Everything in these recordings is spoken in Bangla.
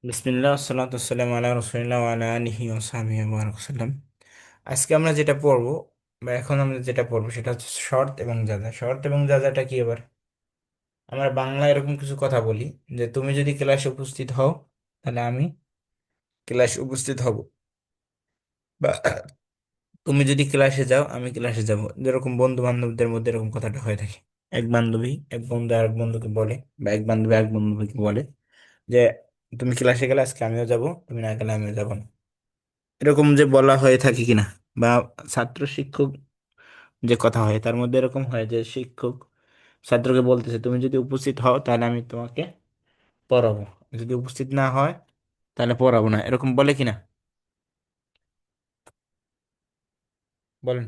বিসমিল্লাহ সাল্লাতু ওয়াসসালামু আলা রাসূলিল্লাহ ওয়া আলা আলিহি ওয়া সাহবিহি ওয়া বারাক সাল্লাম। আজকে আমরা যেটা পড়বো বা এখন আমরা যেটা পড়বো সেটা হচ্ছে শর্ত এবং যাজা। শর্ত এবং যাজাটা কি? এবার আমরা বাংলায় এরকম কিছু কথা বলি যে তুমি যদি ক্লাসে উপস্থিত হও তাহলে আমি ক্লাসে উপস্থিত হব, বা তুমি যদি ক্লাসে যাও আমি ক্লাসে যাব। যেরকম বন্ধু বান্ধবদের মধ্যে এরকম কথাটা হয়ে থাকে। এক বান্ধবী এক বন্ধু আর এক বন্ধুকে বলে, বা এক বান্ধবী এক বন্ধুকে বলে যে তুমি ক্লাসে গেলে আজকে আমিও যাব, তুমি না গেলে আমিও যাব না। এরকম যে বলা হয়ে থাকে কিনা, বা ছাত্র শিক্ষক যে কথা হয় তার মধ্যে এরকম হয় যে শিক্ষক ছাত্রকে বলতেছে তুমি যদি উপস্থিত হও তাহলে আমি তোমাকে পড়াবো, যদি উপস্থিত না হয় তাহলে পড়াবো না, এরকম বলে কিনা? বলেন,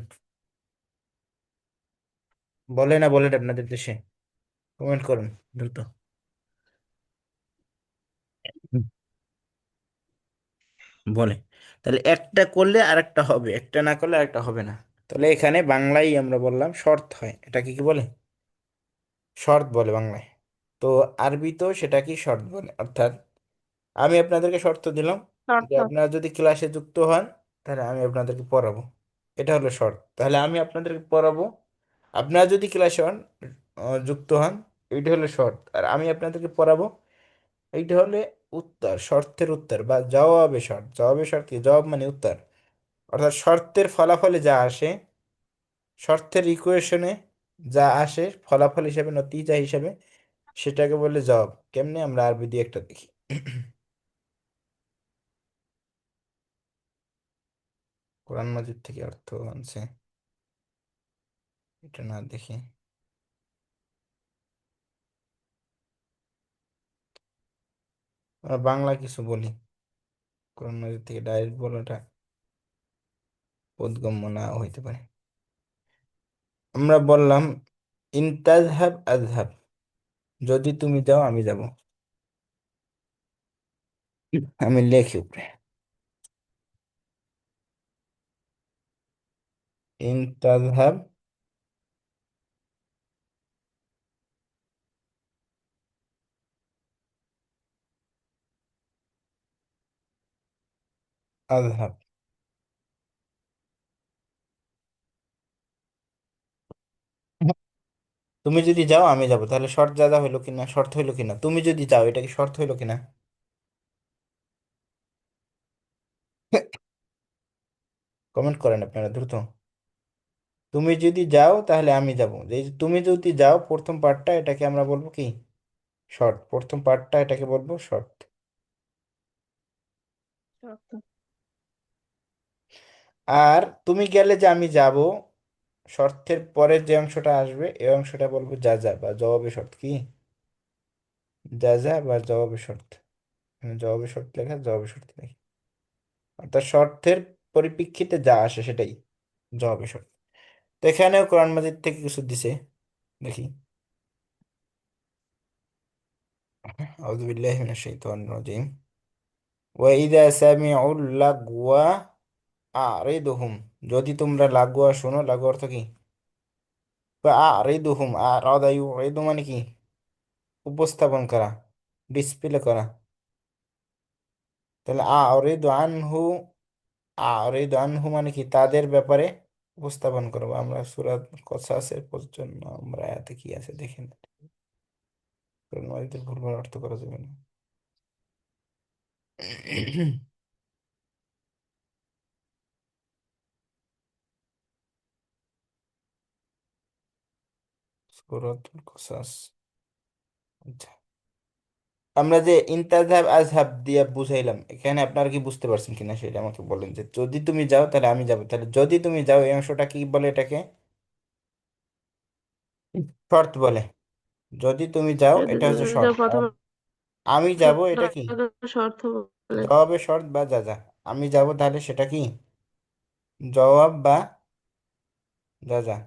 বলে না বলে আপনাদের দেশে? কমেন্ট করুন দ্রুত। হুম। বলে। তাহলে একটা করলে আরেকটা হবে, একটা না করলে আরেকটা হবে না। তাহলে এখানে বাংলায় আমরা বললাম শর্ত হয়, এটা কি কি বলে? শর্ত বলে বাংলায়। তো আরবিতেও সেটা কি শর্ত বলে, অর্থাৎ আমি আপনাদেরকে শর্ত দিলাম যে শর্ত। আপনারা যদি ক্লাসে যুক্ত হন তাহলে আমি আপনাদেরকে পড়াবো। এটা হলো শর্ত। তাহলে আমি আপনাদেরকে পড়াবো, আপনারা যদি ক্লাসে হন, যুক্ত হন, এইটা হলো শর্ত। আর আমি আপনাদেরকে পড়াবো, এইটা হলে উত্তর, শর্তের উত্তর বা জবাবে শর্ত। জবাবে শর্ত কি? জবাব মানে উত্তর। অর্থাৎ শর্তের ফলাফলে যা আসে, শর্তের ইকুয়েশনে যা আসে ফলাফল হিসাবে, নতিজা হিসাবে, সেটাকে বলে জবাব। কেমনে? আমরা আরবি দিয়ে একটা দেখি। কোরআন মাজিদ থেকে অর্থ আনছে, এটা না দেখি। আমরা বাংলা কিছু বলি, কোরআন মাজিদ থেকে ডাইরেক্ট বলাটা বোধগম্য না হইতে পারে। আমরা বললাম ইনতাজহাব আজহাব, যদি তুমি যাও আমি যাব। আমি লেখি উপরে ইনতাজহাব আজহাব। তুমি যদি যাও আমি যাব, তাহলে শর্ত যা যা হইলো কিনা, শর্ত হইলো কিনা? তুমি যদি যাও, এটা কি শর্ত হইলো কিনা? কমেন্ট করেন আপনারা দ্রুত। তুমি যদি যাও তাহলে আমি যাব, এই যে তুমি যদি যাও প্রথম পার্টটা, এটাকে আমরা বলবো কি? শর্ত। প্রথম পার্টটা এটাকে বলবো শর্ত। শর্ত। আর তুমি গেলে যে আমি যাব, শর্তের পরের যে অংশটা আসবে এই অংশটা বলবো যা যা বা জবাবে শর্ত। কি? যা যা বা জবাবে শর্ত। জবাবে শর্ত লেখা, জবাবে শর্ত লেখা, অর্থাৎ শর্তের পরিপ্রেক্ষিতে যা আসে সেটাই জবাবে শর্ত। তো এখানেও কোরআন মাজিদ থেকে কিছু দিছে, দেখি। আউযু বিল্লাহি মিনাশ শাইতানির রাজিম। ওয়া ইযা সামিউল লাগওয়া আ'রিদুহুম, যদি তোমরা লাগোয়া শোনো। লাগোয়া অর্থ কি? বা আ'রিদুহুম, আ'রাদা ইউরিদু মানে কি? উপস্থাপন করা, ডিসপ্লে করা। তাহলে আ'রিদু আনহু, আ'রিদু আনহু মানে কি? তাদের ব্যাপারে উপস্থাপন করবো। আমরা সূরা কসাসের 55 নম্বর আয়াতে কি আছে দেখেন। কোরআন মাজিদের ভুলভাল অর্থ করা যাবে না। সূরাতুল কসাস। আচ্ছা, আমরা যে ইনতাজহাব আজহাব দিয়ে বুঝাইলাম, এখানে আপনারা কি বুঝতে পারছেন কিনা সেটা আমাকে বলেন। যে যদি তুমি যাও তাহলে আমি যাব, তাহলে যদি তুমি যাও এই অংশটা কি বলে? এটাকে শর্ত বলে। যদি তুমি যাও যদি এটা হচ্ছে যা শর্ত। আর প্রথম আমি যাব এটা কি? শর্ত বলে। জবাবে শর্ত বা যা যা। আমি যাব তাহলে সেটা কি? জবাব বা যা যা।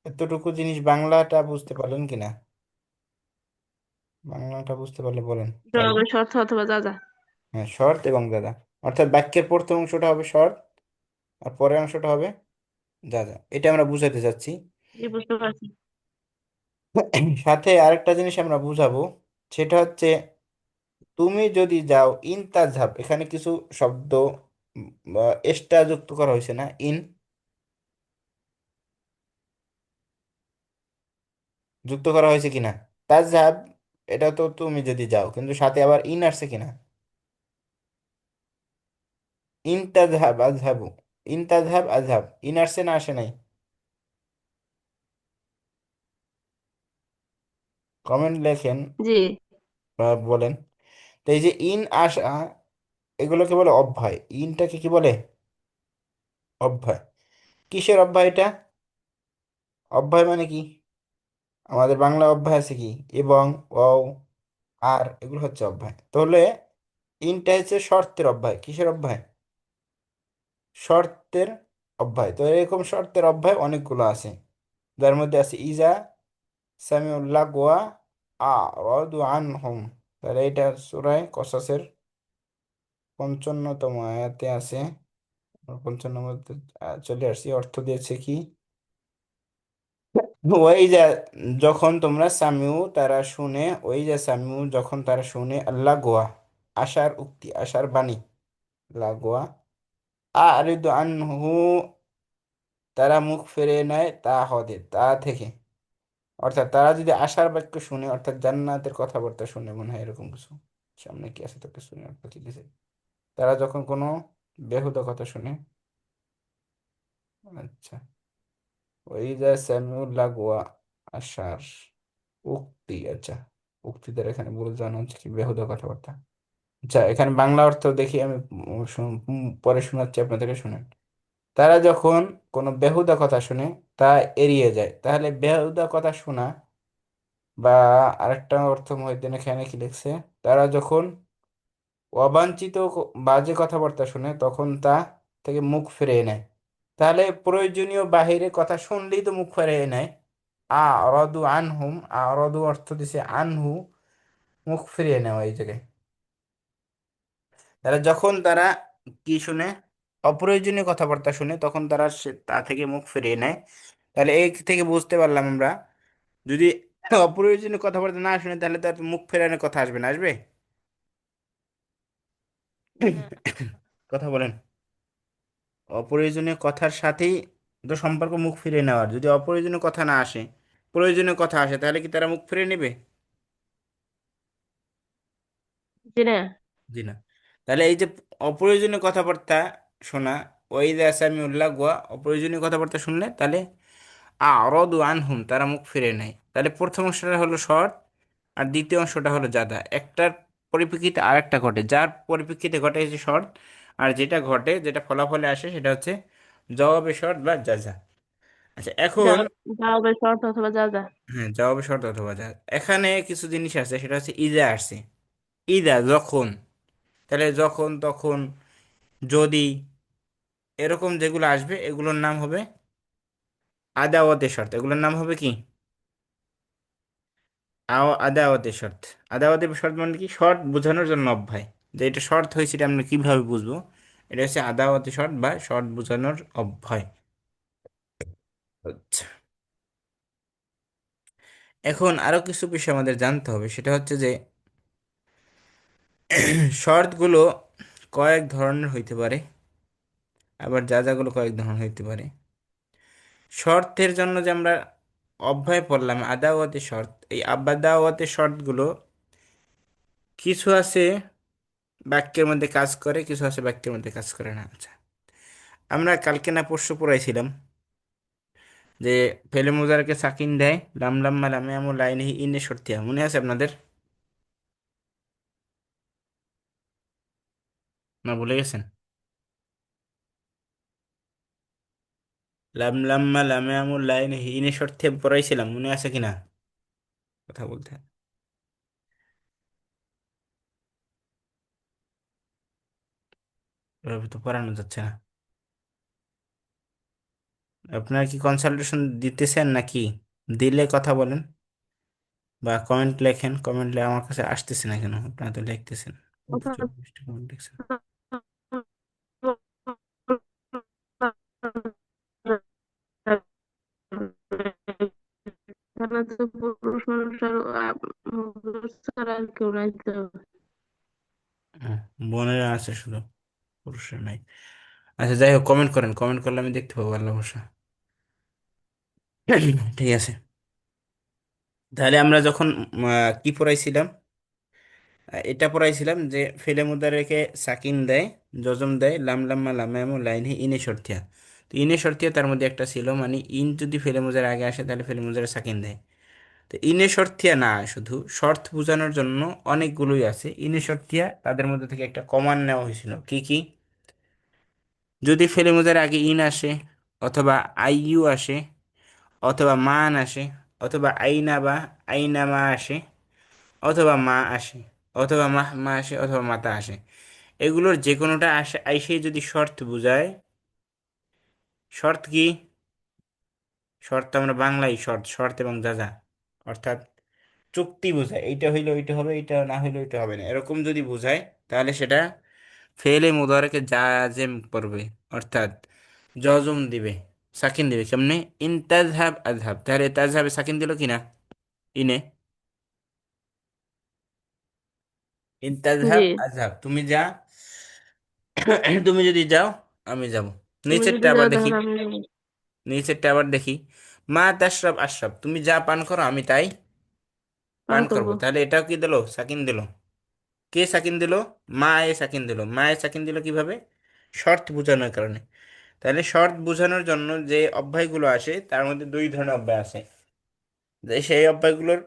এতটুকু জিনিস বাংলাটা বুঝতে পারলেন কিনা? বাংলাটা বুঝতে পারলে বলেন তাহলে। জবাবের শর্ত অথবা যা যা। হ্যাঁ, শর্ত এবং যা যা। অর্থাৎ বাক্যের প্রথম অংশটা হবে শর্ত, আর পরের অংশটা হবে যা যা। এটা আমরা বুঝাতে চাচ্ছি। জি, বুঝতে পারছি। সাথে আরেকটা জিনিস আমরা বুঝাবো, সেটা হচ্ছে তুমি যদি যাও, ইন তাজহাব, এখানে কিছু শব্দ এক্সট্রা যুক্ত করা হয়েছে না, ইন যুক্ত করা হয়েছে কিনা? তাজহাব, এটা তো তুমি যদি যাও, কিন্তু সাথে আবার ইন আসছে কিনা? ইন তাজহাব আজহাবু, ইন তাজহাব আজহাব, ইন আসছে না আসে নাই? কমেন্ট লেখেন জি। বা বলেন। তো এই যে ইন আসা, এগুলোকে বলে অভ্যয়। ইনটাকে কি বলে? অভ্যয়। কিসের অভ্যয় এটা? অভ্যয় মানে কি? আমাদের বাংলা অভ্যয় আছে কি? এবং, ও, আর, এগুলো হচ্ছে অভ্যয়। তাহলে ইনটা হচ্ছে শর্তের অভ্যয়। কিসের অভ্যয়? শর্তের অভ্যয়। তো এরকম শর্তের অভ্যয় অনেকগুলো আছে, যার মধ্যে আছে ইজা সামিউল্লাহ গোয়া আ রদু আনহুম। তাহলে এটা সূরা কসাসের 55তম আয়াতে আছে। 55 মধ্যে চলে আসছি। অর্থ দিয়েছে কি? ওই যে, যখন তোমরা সামিউ তারা শুনে, ওই যে সামিউ যখন তারা শুনে আল্লাহ গোয়া, আশার উক্তি, আশার বাণী, লাগোয়া, আরিদু আনহু, তারা মুখ ফিরিয়ে নেয়, তা হদে, তা থেকে। অর্থাৎ তারা যদি আশার বাক্য শুনে, অর্থাৎ জান্নাতের কথাবার্তা শুনে, মনে হয় এরকম কিছু, সামনে কি আছে তোকে শুনে অর্থ কি দিছে। তারা যখন কোনো বেহুদা কথা শুনে, আচ্ছা, ওই যে সামিউল লাগোয়া, আশার উক্তি, আচ্ছা, উক্তি দ্বারা এখানে বোঝানো হচ্ছে কি? বেহুদা কথাবার্তা। আচ্ছা, এখানে বাংলা অর্থ দেখি আমি, পরে শোনাচ্ছি, আপনাদেরকে শুনেন। তারা যখন কোনো বেহুদা কথা শুনে তা এড়িয়ে যায়। তাহলে বেহুদা কথা শোনা, বা আরেকটা অর্থ মহিউদ্দিন এখানে কি লিখছে, তারা যখন অবাঞ্ছিত বাজে কথাবার্তা শুনে তখন তা থেকে মুখ ফিরিয়ে নেয়। তাহলে প্রয়োজনীয় বাহিরে কথা শুনলেই তো মুখ ফিরিয়ে নেয়। আরদু আনহুম, আরদু অর্থ দিছে আনহু, মুখ ফিরিয়ে নেওয়া এই জায়গায়। তাহলে যখন তারা কি শুনে? অপ্রয়োজনীয় কথাবার্তা শুনে তখন তারা তা থেকে মুখ ফিরিয়ে নেয়। তাহলে এই থেকে বুঝতে পারলাম আমরা, যদি অপ্রয়োজনীয় কথাবার্তা না শুনে তাহলে তার মুখ ফেরানোর কথা আসবে না, আসবে? না। কথা বলেন। অপ্রয়োজনীয় কথার সাথেই তো সম্পর্ক মুখ ফিরিয়ে নেওয়ার। যদি অপ্রয়োজনীয় কথা না আসে, প্রয়োজনীয় কথা আসে, তাহলে কি তারা মুখ ফিরিয়ে নেবে? জি না। জি না। তাহলে এই যে অপ্রয়োজনীয় কথাবার্তা শোনা, ওই যে আসামি উল্লাহ গোয়া, অপ্রয়োজনীয় কথাবার্তা শুনলে তাহলে আরদু আনহুম, তারা মুখ ফিরে নেয়। তাহলে প্রথম অংশটা হলো শর্ত, আর দ্বিতীয় অংশটা হলো জাদা। একটার পরিপ্রেক্ষিতে আরেকটা ঘটে, যার পরিপ্রেক্ষিতে ঘটে হচ্ছে শর্ত, আর যেটা ঘটে, যেটা ফলাফলে আসে, সেটা হচ্ছে জবাবে শর্ত বা জাজা। আচ্ছা, যা, এখন যাও বে শর্ত অথবা যা যা। হ্যাঁ, জবাবে শর্ত অথবা জাজা। এখানে কিছু জিনিস আছে, সেটা হচ্ছে ইজা আসছে। ইজা যখন, তাহলে যখন, তখন, যদি, এরকম যেগুলো আসবে এগুলোর নাম হবে আদাওয়াতে শর্ত। এগুলোর নাম হবে কি? আদাওয়াতে শর্ত। আদাওয়াতে শর্ত মানে কি? শর্ত বোঝানোর জন্য অভ্যায়। যে এটা শর্ত হয়েছে, এটা আমরা কিভাবে বুঝবো? এটা হচ্ছে আদাওয়াতে শর্ত বা শর্ত বোঝানোর অভ্যায়। আচ্ছা, এখন আরো কিছু বিষয় আমাদের জানতে হবে, সেটা হচ্ছে যে শর্তগুলো কয়েক ধরনের হইতে পারে, আবার যা যাগুলো কয়েক ধরনের হইতে পারে। শর্তের জন্য যে আমরা অভ্যায় পড়লাম আদাওয়াতে শর্ত, এই আদাওয়াতে শর্তগুলো কিছু আছে বাক্যের মধ্যে কাজ করে, কিছু আছে বাক্যের মধ্যে কাজ করে না। আচ্ছা, আমরা কালকে না পরশু পড়াইছিলাম যে ফেলে মুজারকে সাকিন দেয়, লাম লাম্মা লামে আমু লাইনহি ইনে শর্তিয়া, মনে আছে আপনাদের? না ভুলে গেছেন? লাম লাম্মা লামে আমু লাইনহি ইনে শর্তিয়া পড়াইছিলাম, মনে আছে কিনা? কথা বলতে এভাবে তো পড়ানো যাচ্ছে না। আপনারা কি কনসালটেশন দিতেছেন নাকি? দিলে কথা বলেন বা কমেন্ট লেখেন। কমেন্টলে আমার কাছে আসতেছে না কেন? আপনারা তো লিখতেছেন, কিন্তু অথবা 24টা কমেন্ট লিখছেন। এখানে তো পুরুষ মানুষ আর ছাড়া আর কেউ নাই তো। হুম, বোনেরা আছে শুধু, পুরুষের নাই। আচ্ছা যাই হোক, কমেন্ট করেন, কমেন্ট করলে আমি দেখতে পাবো আল্লাহ ভরসা। ঠিক আছে। তাহলে আমরা যখন কি পড়াইছিলাম, এটা পড়াইছিলাম যে ফেলে মুদারেকে সাকিন দেয়, জজম দেয়, লাম লাম্মা লামায়ামু লাইনহে ইনে শর্তিয়া। তো ইনে শর্তিয়া তার মধ্যে একটা ছিল, মানে ইন যদি ফেলে মুজার আগে আসে তাহলে ফেলে মুজারে সাকিন দেয়। তো ইনে শর্তিয়া না, শুধু শর্ত বোঝানোর জন্য অনেকগুলোই আছে ইনে শর্তিয়া, তাদের মধ্যে থেকে একটা কমান নেওয়া হয়েছিল। কি কি? যদি ফেলে মুজার আগে ইন আসে, অথবা আইইউ আসে, অথবা মান আসে, অথবা আইনা বা আইনামা আসে, অথবা মা আসে, অথবা মা আসে, অথবা মাতা আসে, এগুলোর যে কোনোটা আসে আইসে যদি শর্ত বোঝায়। শর্ত কি? শর্ত আমরা বাংলায় শর্ত, শর্ত এবং যা যা, অর্থাৎ চুক্তি বোঝায়, এইটা হইলে ওইটা হবে, এইটা না হইলে ওইটা হবে না, এরকম যদি বোঝায় তাহলে সেটা ফেলে মুদারেকে জাজেম করবে, অর্থাৎ জজম দিবে, সাকিন দিবে। কেমনে? ইন তাজহাব আজহাব, তাহলে তাজহাবে সাকিন দিল কিনা ইনে? ইন জি। তাজহাব আজহাব, তুমি যা, তুমি যদি যাও আমি যাব। তুমি নিচেরটা যদি আবার যাও দেখি, তাহলে আমি যাবো। নিচেরটা আবার দেখি, মা তাশরাব আশরাব, তুমি যা পান করো আমি তাই পান পান করব। করবো। তাহলে এটাও কি দিলো? সাকিন দিল। কে সাকিন দিল? মা এ সাকিন দিল। মা এ সাকিন দিল কিভাবে? শর্ত বোঝানোর কারণে। তাহলে শর্ত বোঝানোর জন্য যে অব্যয়গুলো আসে তার মধ্যে দুই ধরনের অব্যয় আছে। যে সেই অব্যয়গুলোর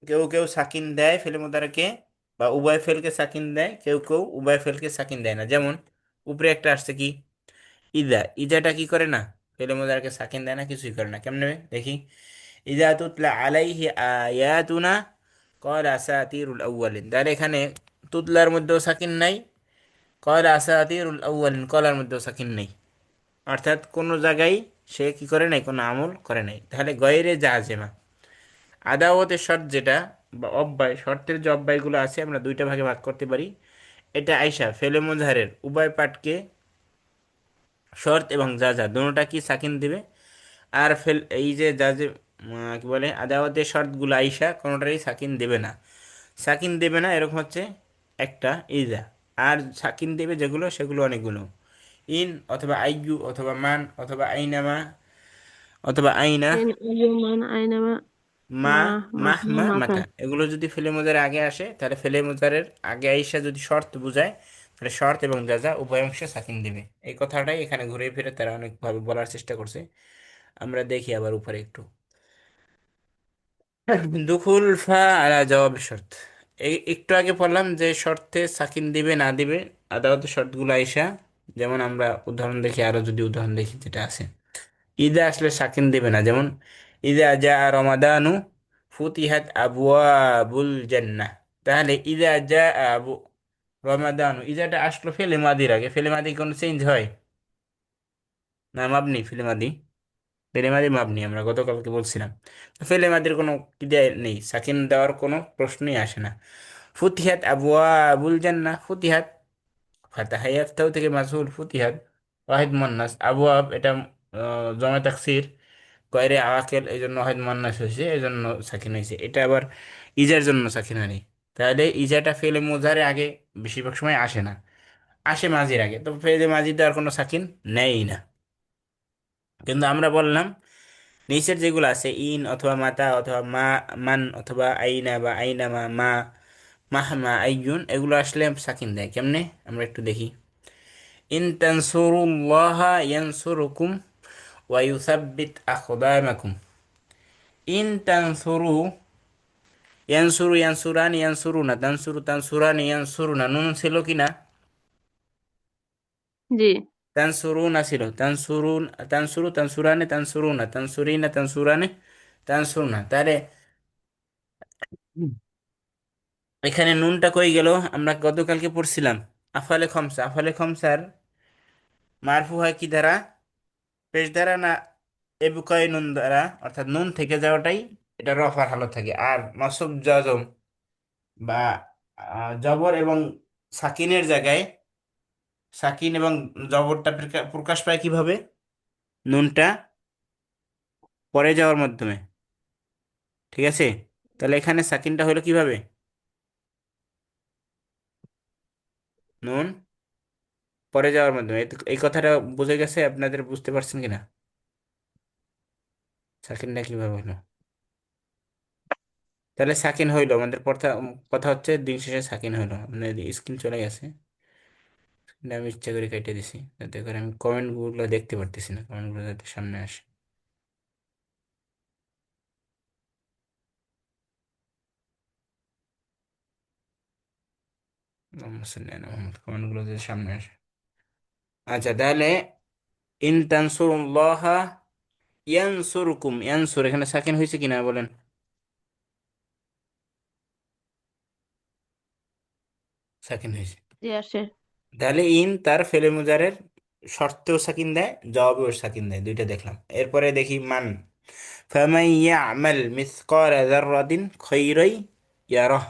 কেউ কেউ সাকিন দেয় ফেলে মোতারাকে, বা উভয় ফেলকে সাকিন দেয়, কেউ কেউ উভয় ফেলকে সাকিন দেয় না। যেমন উপরে একটা আসছে কি, ইদা, ইদাটা কি করে না, ফেলে মোতারাকে সাকিন দেয় না, কিছুই করে না। কেমনে দেখি? ইদা তুতলা আলাইহি আয়াতুনা ক্বালা আসাতিরুল আউয়ালিন, তাহলে এখানে তুতলার মধ্যেও সাকিন নাই, ক্বালা আসাতিরুল আউয়ালিন কলার মধ্যেও সাকিন নেই। অর্থাৎ কোনো জায়গায় সে কি করে নাই, কোনো আমল করে নাই। তাহলে গয়রে জাজেমা, আদাওয়াতের শর্ত যেটা, বা অব্যয়, শর্তের যে অব্যয়গুলো আছে আমরা দুইটা ভাগে ভাগ করতে পারি। এটা আইসা ফেলে মুজহারের উভয় পাটকে, শর্ত এবং যা যা দুটোটা কি সাকিন দিবে। আর এই যে যা যে কি বলে আদাওয়াতের শর্তগুলো আইসা কোনোটারই সাকিন দেবে না। সাকিন দেবে না এরকম হচ্ছে একটা ইজা। আর সাকিন দেবে যেগুলো, সেগুলো অনেকগুলো। ইন, অথবা আইয়ু, অথবা মান, অথবা আইনামা, অথবা আইনা, ইন আইয়ুমান আইনামা মা, মা মাহমা মাহমা, মাতা। মাতা, এগুলো যদি ফেলে মোজারের আগে আসে তাহলে ফেলে মোজারের আগে আইসা যদি শর্ত বুঝায় তাহলে শর্ত এবং যা যা উভয় অংশে সাকিন দিবে। এই কথাটাই এখানে ঘুরে ফিরে তারা অনেকভাবে বলার চেষ্টা করছে। আমরা দেখি আবার উপরে একটু। দুখুল ফা আলা জবাব শর্ত, এই একটু আগে বললাম যে শর্তে সাকিন দিবে না দিবে আদালতের শর্তগুলো আইসা। যেমন আমরা উদাহরণ দেখি, আরো যদি উদাহরণ দেখি যেটা আছে, ঈদে আসলে সাকিন দিবে না। যেমন ঈদে আজা রমাদানু ফুতিহাত আবওয়াবুল জান্নাহ, তাহলে ঈদে আজা আবু রমাদানু, ঈদাটা আসলো ফেলে মাদির আগে, ফেলে মাদি কোনো চেঞ্জ হয় না? মাবনি ফেলে মাদি, ফেলে মাদি মাবনি, আমরা গতকালকে বলছিলাম। তো ফেলে মাদির কোনো কি দেয় নেই, সাকিন দেওয়ার কোনো প্রশ্নই আসে না। ফুতিহাত আবওয়াবুল জান্নাহ, ফুতিহাত ফাতাহা ইয়াফতাহু থেকে মাসউল, ফুতিহাত ওয়াহিদ মুয়ান্নাস, আবওয়াব এটা জমা তাকসির, কয়রে আওয়াকেল, এই জন্য ওয়াহিদ মুয়ান্নাস হয়েছে, এই জন্য সাকিন হয়েছে। এটা আবার ইজার জন্য সাকিন হয়নি। তাহলে ইজাটা ফেলে মুজারে আগে বেশিরভাগ সময় আসে না, আসে মাঝির আগে। তো ফেলে মাঝিতে আর কোনো সাকিন নেই না। কিন্তু আমরা বললাম নিচের যেগুলো আছে ইন, অথবা মাতা, অথবা মা, মান, অথবা আইনা বা আইনামা, মা, মাহমা, আইয়ুন, এগুলো আসলে সাকিন দেয়। কেমনে আমরা একটু দেখি। ইন তানসুরুল্লাহা ইয়ানসুরুকুম ওয়া ইউসাব্বিত আকদামাকুম। ইন তানসুরু, ইয়ানসুরু, ইয়ানসুরানি, ইয়ানসুরুনা, তানসুরু, তানসুরানি, ইয়ানসুরুনা, নুন ছিল কি না? জি। তানসুরুনা ছিল, তানসুরুন, তানসুরু, তানসুরানি, তানসুরুনা, তানসুরিনা, তানসুরানি, তানসুরনা। তাহলে এখানে নুনটা কই গেল? আমরা গতকালকে পড়ছিলাম আফালে খমসা, আফালে খমসার মারফু হয় কি দ্বারা? পেশ দ্বারা না এবুকয় নুন দ্বারা? অর্থাৎ নুন থেকে যাওয়াটাই এটা রফার হালত থাকে। আর নসব জজম বা জবর এবং সাকিনের জায়গায়, সাকিন এবং জবরটা প্রকাশ পায় কিভাবে? নুনটা পরে যাওয়ার মাধ্যমে। ঠিক আছে? তাহলে এখানে সাকিনটা হলো কিভাবে? নুন পরে যাওয়ার মাধ্যমে এই কথাটা বুঝে গেছে আপনাদের, বুঝতে পারছেন কিনা? সাকিনটা কিভাবে হলো? তাহলে সাকিন হইলো আমাদের কথা। কথা হচ্ছে দিন শেষে সাকিন হইলো, মানে স্ক্রিন চলে গেছে। কিন্তু আমি ইচ্ছা করে কেটে দিছি যাতে করে আমি কমেন্ট গুলো দেখতে পারতেছি না, কমেন্ট গুলো যাতে সামনে আসে। কমেন্ট গুলো যাতে সামনে আসে। আচ্ছা তাহলে ইন তানসুরুল্লাহ ইয়ানসুরকুম, ইয়ানসুর এখানে সাকিন হয়েছে কিনা বলেন? সাকিন হয়েছে। জি আসে। তাহলে ইন তার ফেলে মুজারের শর্তেও সাকিন দেয়, জবাবেও সাকিন দেয়, দুইটা দেখলাম। এরপরে দেখি মান, ফামান ইয়ামাল মিসকালা যাররাতিন খাইরাই ইয়ারাহ।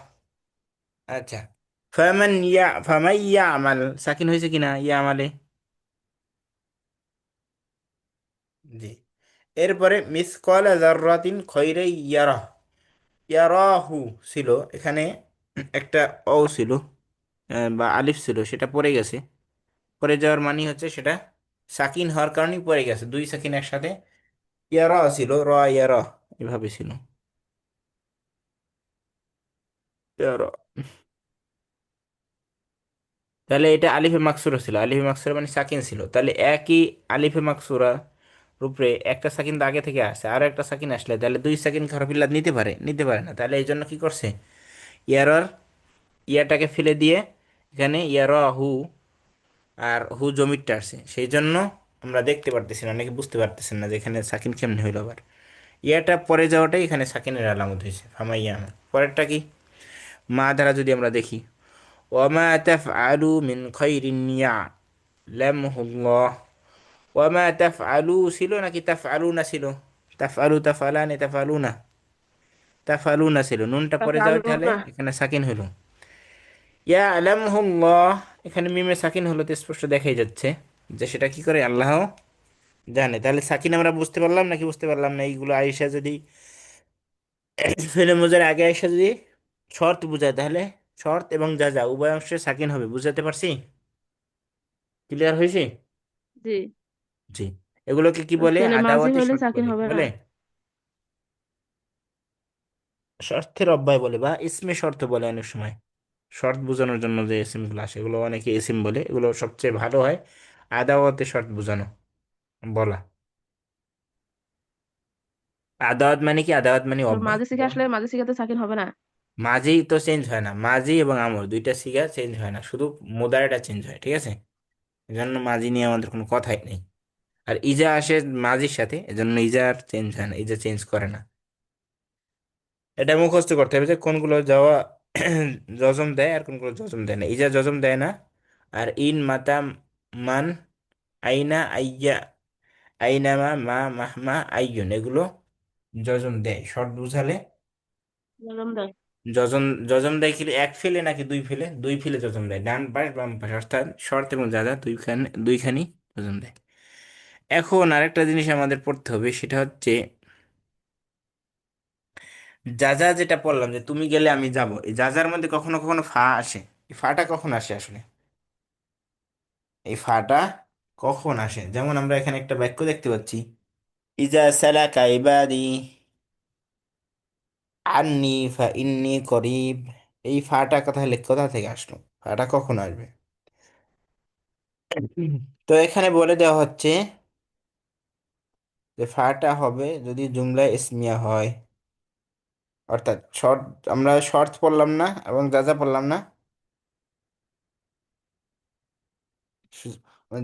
আচ্ছা, ফামান ইয়ামাল সাকিন হয়েছে কিনা ইয়ামালে? জি। এরপরে মিসকালা যাররাতিন খাইরাই ইয়ারাহ, ইয়ারাহু ছিল এখানে একটা অ ছিল, বা আলিফ ছিল, সেটা পড়ে গেছে। পড়ে যাওয়ার মানে হচ্ছে সেটা সাকিন হওয়ার কারণেই পড়ে গেছে, দুই সাকিন একসাথে। ইয়ারা ছিল র, ইয়ারা এভাবে ছিল, ইয়ারা। তাহলে এটা আলিফে মাকসুরা ছিল, আলিফে মাকসুরা মানে সাকিন ছিল। তাহলে একই আলিফে মাকসুরা রূপে একটা সাকিন তো আগে থেকে আসে, আর একটা সাকিন আসলে তাহলে দুই সাকিন হরফিল্লাত নিতে পারে? নিতে পারে না। তাহলে এই জন্য কি করছে, ইয়ারার ইয়াটাকে ফেলে দিয়ে এখানে ইয়ারা হু, আর হু জমিরটা আসছে, সেই জন্য আমরা দেখতে পারতেছি না, অনেকে বুঝতে পারতেছেন না যে এখানে সাকিন কেমনে হইলো আবার। ইয়াটা পরে যাওয়াটাই এখানে সাকিনের আলামত হয়েছে, ফামাইয়া আমার। পরেরটা কি, মা দ্বারা যদি আমরা দেখি, ওয়ামা তাফআলু মিন খাইরিন ইয়ালামহুল্লাহ। ওয়ামা তাফআলু ছিল নাকি তাফআলুনা ছিল? তাফআলু, তাফআলানি, তাফআলুনা, তাফআলুনা ছিল, নুনটা পরে যাওয়ার তাহলে তাফআলুনা। এখানে সাকিন হলো। ইয়ালামহুল্লাহ এখানে মিমে সাকিন হলো, তো স্পষ্ট দেখাই যাচ্ছে যে সেটা কি করে, আল্লাহ জানে। তাহলে সাকিন আমরা বুঝতে পারলাম নাকি বুঝতে পারলাম না? এইগুলো আয়েশা যদি ফেলে মোজার আগে আয়েশা যদি শর্ত বোঝায়, তাহলে শর্ত এবং যা যা উভয় অংশে সাকিন হবে, বুঝাতে পারছি? ক্লিয়ার হয়েছে? জি। জি। এগুলোকে কি বলে, ফেলে মাঝি আদাওয়াতে হইলে শর্ত সাকিন বলে, কি হবে না। বলে? শর্তের অব্যয় বলে, বা ইসমে শর্ত বলে অনেক সময়। শর্ত বোঝানোর জন্য যে ইসিম গুলো আসে এগুলো অনেকে ইসিম বলে, এগুলো সবচেয়ে ভালো হয় আদাওয়াতে শর্ত বোঝানো বলা। আদাওয়াত মানে কি, আদাওয়াত মানে তো অব্যয়। মাঝি সিগা আসলে মাঝি সিগাতে সাকিন হবে না। মাঝি তো চেঞ্জ হয় না, মাঝি এবং আমর দুইটা সিগা চেঞ্জ হয় না, শুধু মুদারিটা চেঞ্জ হয়, ঠিক আছে? এজন্য মাঝি নিয়ে আমাদের কোনো কথাই নেই। আর ইজা আসে মাঝির সাথে, এজন্য ইজা আর চেঞ্জ হয় না, ইজা চেঞ্জ করে না। এটা মুখস্থ করতে হবে যে কোনগুলো যাওয়া জজম দেয় আর কোনগুলো জজম দেয় না। ইজা জজম দেয় না। আর ইন, মাতা, মান, আইনা, আইয়া, আইনামা, মা, মাহমা, আইয়ুন এগুলো জজম দেয় শর্ত বুঝালে। জজম দেয়। জজম, জজম দেয় কি এক ফেলে নাকি দুই ফেলে? দুই ফেলে জজম দেয়, ডান পাশ বাম পাশ, অর্থাৎ শর্ত এবং যা যা দুইখানে দুইখানি জজম দেয়। এখন আরেকটা জিনিস আমাদের পড়তে হবে, সেটা হচ্ছে যা যা যেটা বললাম যে তুমি গেলে আমি যাব, এই যা যার মধ্যে কখনো কখনো ফা আসে। এই ফাটা কখন আসে আসলে? এই ফাটা কখন আসে? যেমন আমরা এখানে একটা বাক্য দেখতে পাচ্ছি, ইজা সালাকা ইবাদি আন্নি ফা ইন্নি করিব। এই ফাটা কথা কোথা থেকে আসলো? ফাটা কখন আসবে? তো এখানে বলে দেওয়া হচ্ছে যে ফাটা হবে যদি জুমলা ইসমিয়া হয়, অর্থাৎ শর্ট, আমরা শর্ত পড়লাম না এবং যা যা পড়লাম না,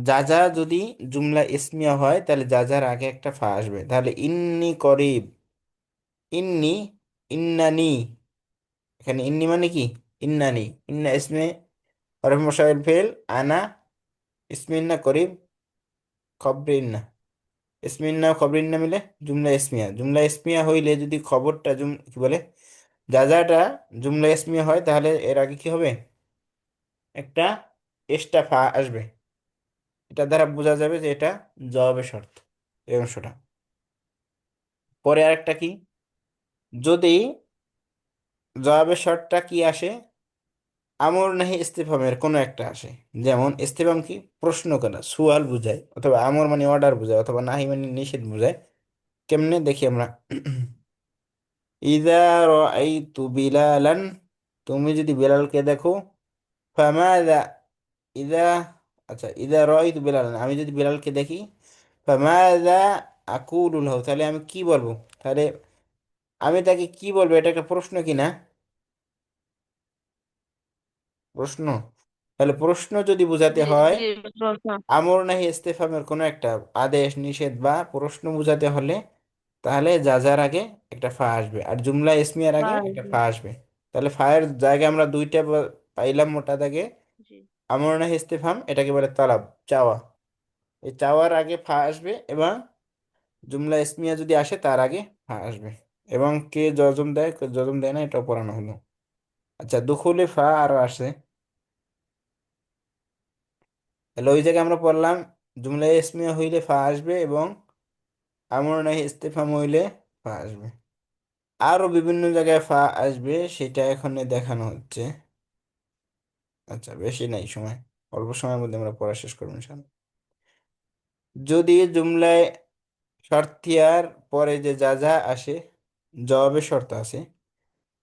যা যা যদি জুমলা ইসমিয়া হয় তাহলে যা যার আগে একটা ফা আসবে। তাহলে ইন্নি করিব, ইন্নি, ইন্নানি, এখানে ইন্নি মানে কি, ইন্নানি, ইন্না ইসমে হরফ মোশাররফ ফেল, আনা ইসমে ইন্না, করিব খবরে ইন্না, ইসমে ইন্না খবরে ইন্না মিলে জুমলা ইসমিয়া। জুমলা ইসমিয়া হইলে যদি খবরটা কি বলে, যা যাটা জুমলা ইসমিয়া হয়, তাহলে এর আগে কি হবে, একটা এক্সট্রা ফা আসবে। এটা দ্বারা বোঝা যাবে যে এটা জবাবের শর্ত, এই অংশটা। পরে আরেকটা কি, যদি জবাবের শর্তটা কি আসে, আমর নাহি ইস্তেফামের কোনো একটা আসে। যেমন ইস্তেফাম কি, প্রশ্ন করা, সুয়াল বুঝায়, অথবা আমর মানে অর্ডার বুঝায়, অথবা নাহি মানে নিষেধ বুঝায়। কেমনে দেখি আমরা। ইদা রাআইতু বিলালান, তুমি যদি বিলালকে দেখো, ফামাযা, ইদা, আচ্ছা, ইদা রাআইতু বিলালান, আমি যদি বিলালকে দেখি, ফামাযা আকুলু লাহু, তাহলে আমি কি বলবো? তাহলে আমি তাকে কি বলবো, এটা একটা প্রশ্ন কি না? প্রশ্ন। তাহলে প্রশ্ন যদি বোঝাতে জি হয়, জি প্রশ্ন। আমর নাহি ইস্তেফামের কোনো একটা আদেশ নিষেধ বা প্রশ্ন বোঝাতে হলে, তাহলে যা যার আগে একটা ফা আসবে, আর জুমলা ইসমিয়ার আগে হ্যাঁ একটা জি ফা আসবে। তাহলে ফায়ের জায়গায় আমরা দুইটা পাইলাম মোটা দাগে। জি আমর নাহি ইস্তেফাম এটাকে বলে তালাব, চাওয়া। এই চাওয়ার আগে ফা আসবে, এবং জুমলা ইসমিয়া যদি আসে তার আগে ফা আসবে। এবং কে জজম দেয় কে জজম দেয় না, এটাও পড়ানো হলো। আচ্ছা, দুখুলে ফা আরো আসে। তাহলে ওই জায়গায় আমরা পড়লাম, জুমলা ইসমিয়া হইলে ফা আসবে, এবং আমর নাহি ইস্তেফাম হইলে ফা আসবে। আরো বিভিন্ন জায়গায় ফা আসবে, সেটা এখানে দেখানো হচ্ছে। আচ্ছা, বেশি নাই সময়, অল্প সময়ের মধ্যে আমরা পড়া শেষ করবো ইনশাআল্লাহ। যদি জুমলায় শর্তিয়ার পরে যে যা যা আসে, জবাবের শর্ত আছে,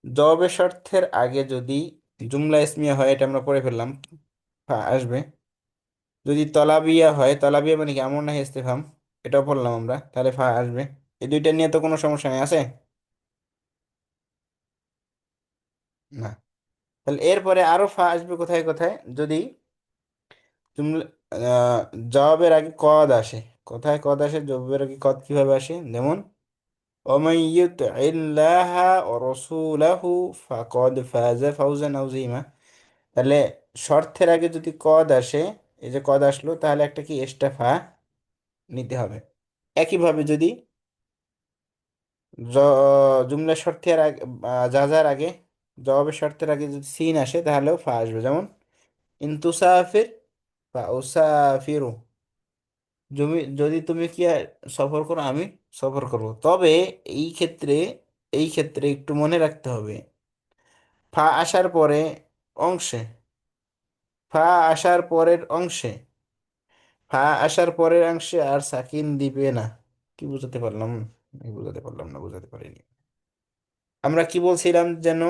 জবাবের শর্তের আগে যদি জুমলা ইসমিয়া হয়, এটা আমরা পড়ে ফেললাম, ফা আসবে। যদি তলাবিয়া হয়, তলাবিয়া মানে কি, আমর নাহি ইস্তেফাম, এটাও পড়লাম আমরা, তাহলে ফা আসবে। এই দুইটা নিয়ে তো কোনো সমস্যা নেই, আছে না? তাহলে এরপরে আরো ফা আসবে কোথায় কোথায়, যদি জুমলা আহ, জবাবের আগে কদ আসে। কোথায় কদ আসে, জবাবের আগে কদ কিভাবে আসে? যেমন ومن يطع الله ورسوله فقد فاز فوزا عظيما। তাহলে শর্তের আগে যদি কদ আসে, এই যে কদ আসলো, তাহলে একটা কি এক্সট্রা ফা নিতে হবে। একইভাবে যদি জুমলা শর্তের আগে যা যার আগে, জবাবের শর্তের আগে যদি সিন আসে, তাহলেও ফা আসবে। যেমন ইনতুসাফির ফা উসাফিরু, যদি তুমি কি সফর করো, আমি সফর করব। তবে এই ক্ষেত্রে এই ক্ষেত্রে একটু মনে রাখতে হবে, ফা আসার পরে অংশে, ফা আসার পরের অংশে, ফা আসার পরের অংশে আর সাকিন দিবে না। কি বুঝাতে পারলাম? এই বুঝাতে পারলাম না, বুঝাতে পারিনি। আমরা কি বলছিলাম যেন,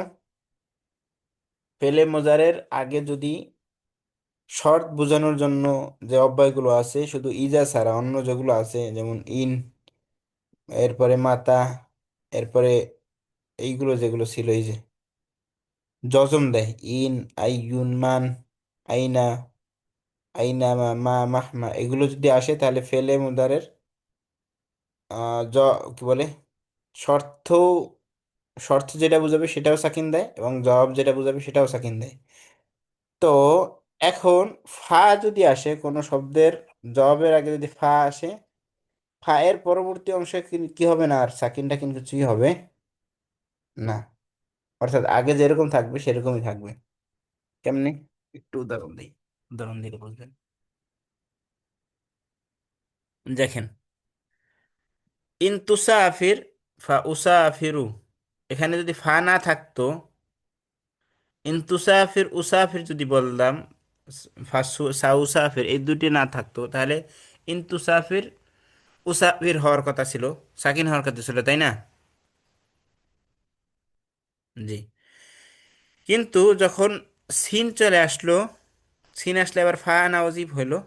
ফেলে মোজারের আগে যদি শর্ত বোঝানোর জন্য যে অব্যয়গুলো আছে, শুধু ইজা ছাড়া অন্য যেগুলো আছে, যেমন ইন, এরপরে মাতা, এরপরে এইগুলো যেগুলো ছিল, এই যে জজম দেয়, ইন, আইয়ুন, মান, আইনা, আইনা, মা, মাহমা, এগুলো যদি আসে, তাহলে ফেলে মুদারের জ কি বলে, শর্ত, শর্ত যেটা বুঝাবে সেটাও সাকিন দেয়, এবং জবাব যেটা বুঝাবে সেটাও সাকিন দেয়। তো এখন ফা যদি আসে কোনো শব্দের, জবাবের আগে যদি ফা আসে, ফা এর পরবর্তী অংশে কি হবে না, আর সাকিনটা কিন্তু কিছুই হবে না। অর্থাৎ আগে যেরকম থাকবে সেরকমই থাকবে। কেমনে? একটু উদাহরণ দিই, উদাহরণ দিলে বুঝবেন। দেখেন, ইন তুসাফির ফা উসাফিরু, এখানে যদি ফা না থাকতো, ইন তুসাফির উসাফির যদি বললাম, ফা সাউসাফির, এই দুটি না থাকতো, তাহলে ইন তুসাফির উসাফির হওয়ার কথা ছিল, সাকিন হওয়ার কথা ছিল, তাই না? জি। কিন্তু যখন সিন চলে আসলো, সিন আসলে আবার ফা নাওয়াজিব হইলো।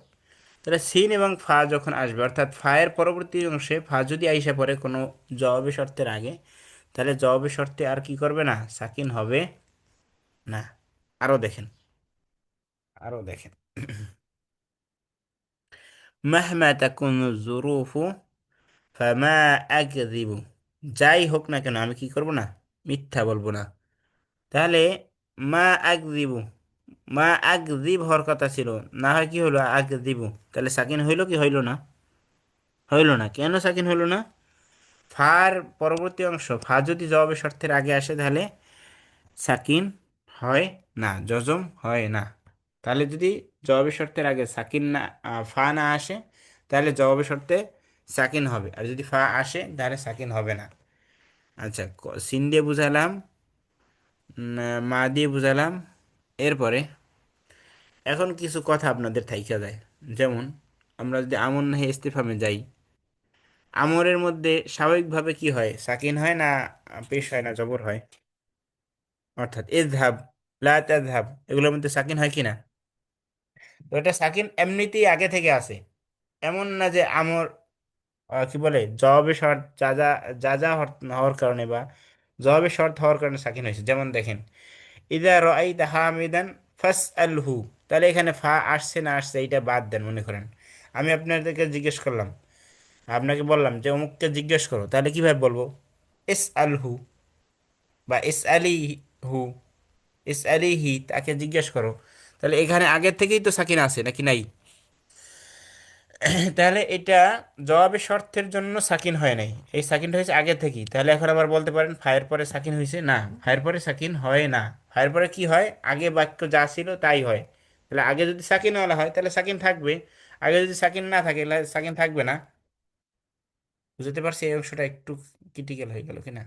তাহলে সিন এবং ফা যখন আসবে, অর্থাৎ ফা এর পরবর্তী অংশে ফা যদি আইসা পড়ে কোনো জবাবে শর্তের আগে, তাহলে জবাবে শর্তে আর কি করবে না, সাকিন হবে না। আরো দেখেন, আরো দেখেন। মাহমা তাকুন জুরুফু ফামা আকযিবু, যাই হোক না কেন আমি কি করব না, মিথ্যা বলবো না। তাহলে মা আকযিবু, মা আকযিব হওয়ার কথা ছিল, না হয় কি হলো, আকযিবু, তাহলে সাকিন হইলো কি হইলো না? হইলো না। কেন সাকিন হইলো না? ফার পরবর্তী অংশ, ফা যদি জবাবের শর্তের আগে আসে, তাহলে সাকিন হয় না, জজম হয় না। তাহলে যদি জবাবের শর্তের আগে সাকিন না, ফা না আসে, তাহলে জবাবের শর্তে সাকিন হবে, আর যদি ফা আসে তাহলে সাকিন হবে না। আচ্ছা, সিন দিয়ে বুঝালাম, মা দিয়ে বুঝালাম, এরপরে এখন কিছু কথা আপনাদের থাইকা যায়। যেমন আমরা যদি আমর নাহি ইস্তিফহামে যাই, আমরের মধ্যে স্বাভাবিকভাবে কি হয়, সাকিন হয় না পেশ হয় না জবর হয়? অর্থাৎ ইযহাব, লা তাযহাব, এগুলোর মধ্যে সাকিন হয় কি না? তো এটা সাকিন এমনিতেই আগে থেকে আছে, এমন না যে আমর কি বলে জবাবে শর্ত যা যা হওয়ার কারণে বা জবাবে শর্ত হওয়ার কারণে সাকিন হয়েছে। যেমন দেখেন, ইদা রাআইতা হামিদান ফাসআলহু, তাহলে এখানে ফা আসছে না আসছে এইটা বাদ দেন। মনে করেন আমি আপনাদেরকে জিজ্ঞেস করলাম, আপনাকে বললাম যে অমুককে জিজ্ঞেস করো, তাহলে কিভাবে বলবো? ইস আলহু বা ইস আলি হু, ইস আলিহি, তাকে জিজ্ঞেস করো। তাহলে এখানে আগের থেকেই তো সাকিন আছে নাকি নাই? তাহলে এটা জবাবে শর্তের জন্য সাকিন হয় নাই, এই সাকিনটা হয়েছে আগে থেকেই। তাহলে এখন আবার বলতে পারেন ফায়ের পরে সাকিন হয়েছে না, ফায়ের পরে সাকিন হয় না। ফায়ের পরে কি হয়, আগে বাক্য যা ছিল তাই হয়। তাহলে আগে যদি সাকিন ওয়ালা হয় তাহলে সাকিন থাকবে, আগে যদি সাকিন না থাকে তাহলে সাকিন থাকবে না। বুঝতে পারছি এই অংশটা একটু ক্রিটিক্যাল হয়ে গেল কিনা?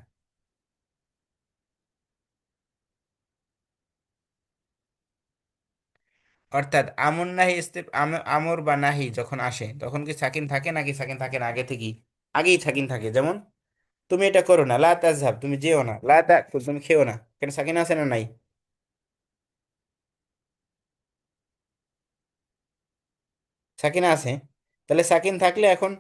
অর্থাৎ আমর নাহি আমর বা নাহি যখন আসে তখন কি সাকিন থাকে নাকি সাকিন থাকে না আগে থেকেই? আগেই সাকিন থাকে। যেমন তুমি এটা করো না, লা তাযহাব, তুমি যেও না, লা তাকুল, তুমি খেও না, কেন সাকিন আছে না নাই? সাকিন আছে। তাহলে সাকিন থাকলে এখন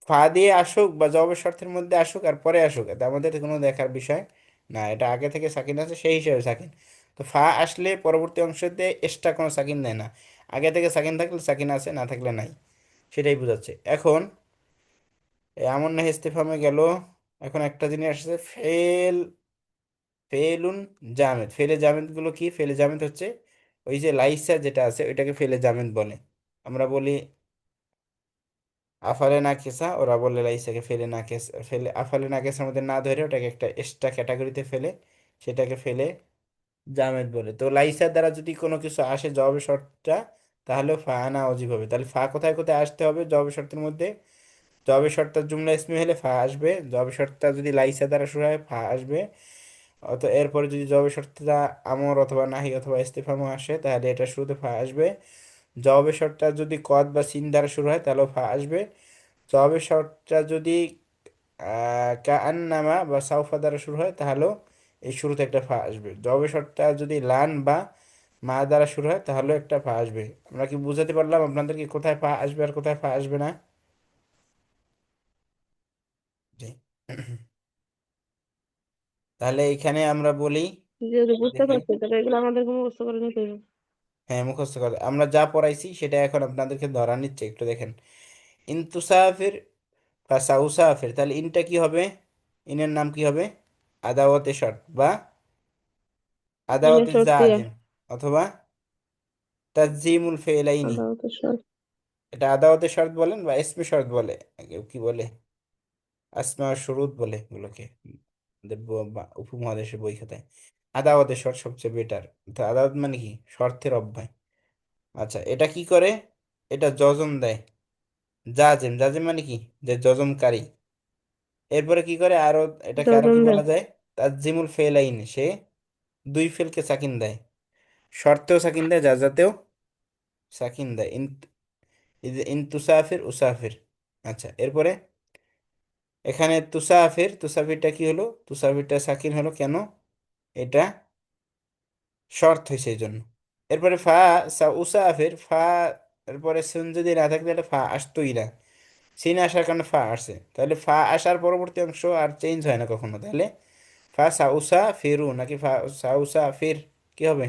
ফা দিয়ে আসুক বা জবাবের শর্তের মধ্যে আসুক আর পরে আসুক, এটা আমাদের কোনো দেখার বিষয় না। এটা আগে থেকে সাকিন আছে সেই হিসেবে সাকিন। তো ফা আসলে পরবর্তী অংশতে এক্সট্রা কোনো সাকিন দেয় না। আগে থেকে সাকিন থাকলে সাকিন আছে, না থাকলে নাই, সেটাই বোঝাচ্ছে। এখন এমন না ইস্তেফামে গেল। এখন একটা জিনিস আসছে, ফেলুন জামেদ। ফেলে জামেদ গুলো কি? ফেলে জামেদ হচ্ছে ওই যে লাইসা যেটা আছে ওইটাকে ফেলে জামেদ বলে। আমরা বলি আফালে না কেসা, ওরা বলে লাইসাকে ফেলে না কেস, ফেলে আফালে না কেসার মধ্যে না ধরে ওটাকে একটা এক্সট্রা ক্যাটাগরিতে ফেলে, সেটাকে ফেলে জামেদ বলে। তো লাইসা দ্বারা যদি কোনো কিছু আসে জবাবে শর্তটা, তাহলে ফা আনা অজীব হবে। তাহলে ফা কোথায় কোথায় আসতে হবে জবাবে শর্তের মধ্যে? জবাবে শর্তের জুমলা ইসমি হলে ফা আসবে, জবাবে শর্তটা যদি লাইসা দ্বারা শুরু হয় ফা আসবে। অত এরপরে যদি জবাবে শর্তটা আমর অথবা নাহি অথবা ইস্তিফহামও আসে তাহলে এটা শুরুতে ফা আসবে। জবাবে শর্তটা যদি কদ বা সিন দ্বারা শুরু হয় তাহলেও ফা আসবে। জবাবে শর্তটা যদি কাআন্নামা বা সাউফা দ্বারা শুরু হয় তাহলেও এই শুরুতে একটা ফা আসবে। জবাবে শর্তটা যদি লান বা মা দ্বারা শুরু হয় তাহলেও একটা ফা আসবে। আমরা কি বুঝাতে পারলাম আপনাদেরকে কোথায় ফা আসবে আর কোথায় ফা আসবে না? জি। তাহলে এখানে আমরা বলি যদি বুঝতে দেখেন, পারছি তাহলে এগুলো আমাদেরকে মুখস্থ করে নিতে হবে। হ্যাঁ মুখস্থ করে আমরা যা পড়াইছি সেটা এখন আপনাদেরকে ধরা নিচ্ছে, একটু দেখেন। ইনতুসাফির বা সাউসাফির, তাহলে ইনটা কি হবে? ইনের নাম কি হবে? আদাওয়াতে শর্ত বা ইনের আদাওয়াতে শর্তিয়া। জাজিম অথবা তাজিমুল ফেলাইনি। আদালতের শর্ত। এটা আদাওয়াতে শর্ত বলেন বা ইসমে শর্ত বলে, কেউ কি বলে আসমা শুরুত বলে এগুলোকে আমাদের উপমহাদেশের বই খাতায়। আদাওয়াতে শর্ত সবচেয়ে বেটার। তো আদাওয়াত মানে কি? শর্তের অব্যয়। আচ্ছা, এটা কি করে? এটা জজম দেয়। জাজেম, জাজেম মানে কি? যে জজমকারী। এরপরে কি করে আরো, এটাকে আরো জজম কি দেয়। বলা যায়? তাজিমুল ফেলাইন, সে দুই ফেলকে সাকিন দেয়। শর্তেও সাকিন দেয়, জাজাতেও সাকিন দেয়। ইন তুসাফির উসাফির। আচ্ছা, এরপরে এখানে তুসাফির, তুসাফিরটা কি হলো? তুসাফিরটা সাকিন হলো কেন? এটা শর্ত হয়েছে এই জন্য। এরপরে ফা উসাফির, ফা এরপরে সিন যদি না থাকলে তাহলে ফা আসতোই না। সিন আসার কারণে ফা আসছে, তাহলে ফা আসার পরবর্তী অংশ আর চেঞ্জ হয় না কখনো। তাহলে ফা সাউসা ফিরু নাকি ফা সাউসা ফির, কি হবে?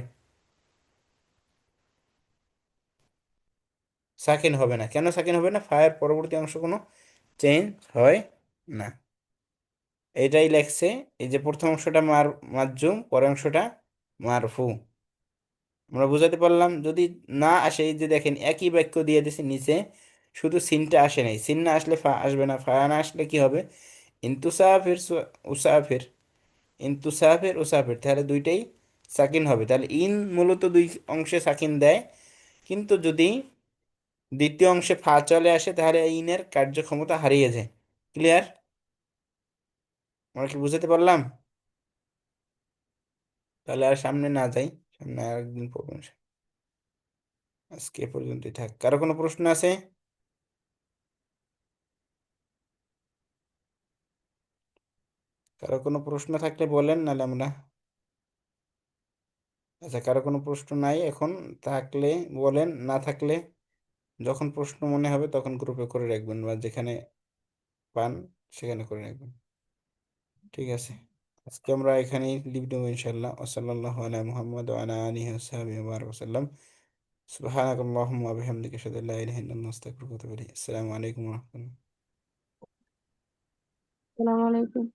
সাকিন হবে না। কেন সাকিন হবে না? ফায়ের পরবর্তী অংশ কোনো চেঞ্জ হয় না। এটাই লেখছে। এই যে প্রথম অংশটা মাজুম, পরের অংশটা মারফু। আমরা বুঝাতে পারলাম? যদি না আসে, এই যে দেখেন একই বাক্য দিয়ে দিছে নিচে, শুধু সিনটা আসে নাই। সিন না আসলে ফা আসবে না, ফা না আসলে কি হবে? ইন্তুসাফির উসাফির, ইন্তুসাফির উসাফির, তাহলে দুইটাই সাকিন হবে। তাহলে ইন মূলত দুই অংশে সাকিন দেয়, কিন্তু যদি দ্বিতীয় অংশে ফা চলে আসে তাহলে এই ইনের কার্যক্ষমতা হারিয়ে যায়। ক্লিয়ার? আমরা কি বুঝাতে পারলাম? তাহলে আর সামনে না যাই, সামনে আর একদিন পড়বেন। আজকে এ পর্যন্তই থাক। কারো কোনো প্রশ্ন আছে? কারো কোনো প্রশ্ন থাকলে বলেন, নাহলে আমরা, আচ্ছা কারো কোনো প্রশ্ন নাই এখন? থাকলে বলেন, না থাকলে যখন প্রশ্ন মনে হবে তখন গ্রুপে করে রাখবেন, বা যেখানে পান সেখানে করে রাখবেন। ঠিক আছে, আজকে আমরা এখানেই লিভ দেবো ইনশাল্লাহ। ওসল্লাল্লাহু আলা মুহাম্মদ ওয়া আলা আলিহি ওয়াসহাবিহি ওয়া বারাকা ওয়াসাল্লাম। সুবহানাকাল্লাহুম্মা ওয়া বিহামদিকা আশহাদু আল্লা ইলাহা ইল্লা আনতা আস্তাগফিরুকা ওয়া আতুবু ইলাইক। আসসালামু আলাইকুম ওয়া রাহমাতুল্লাহ। আসসালামু আলাইকুম।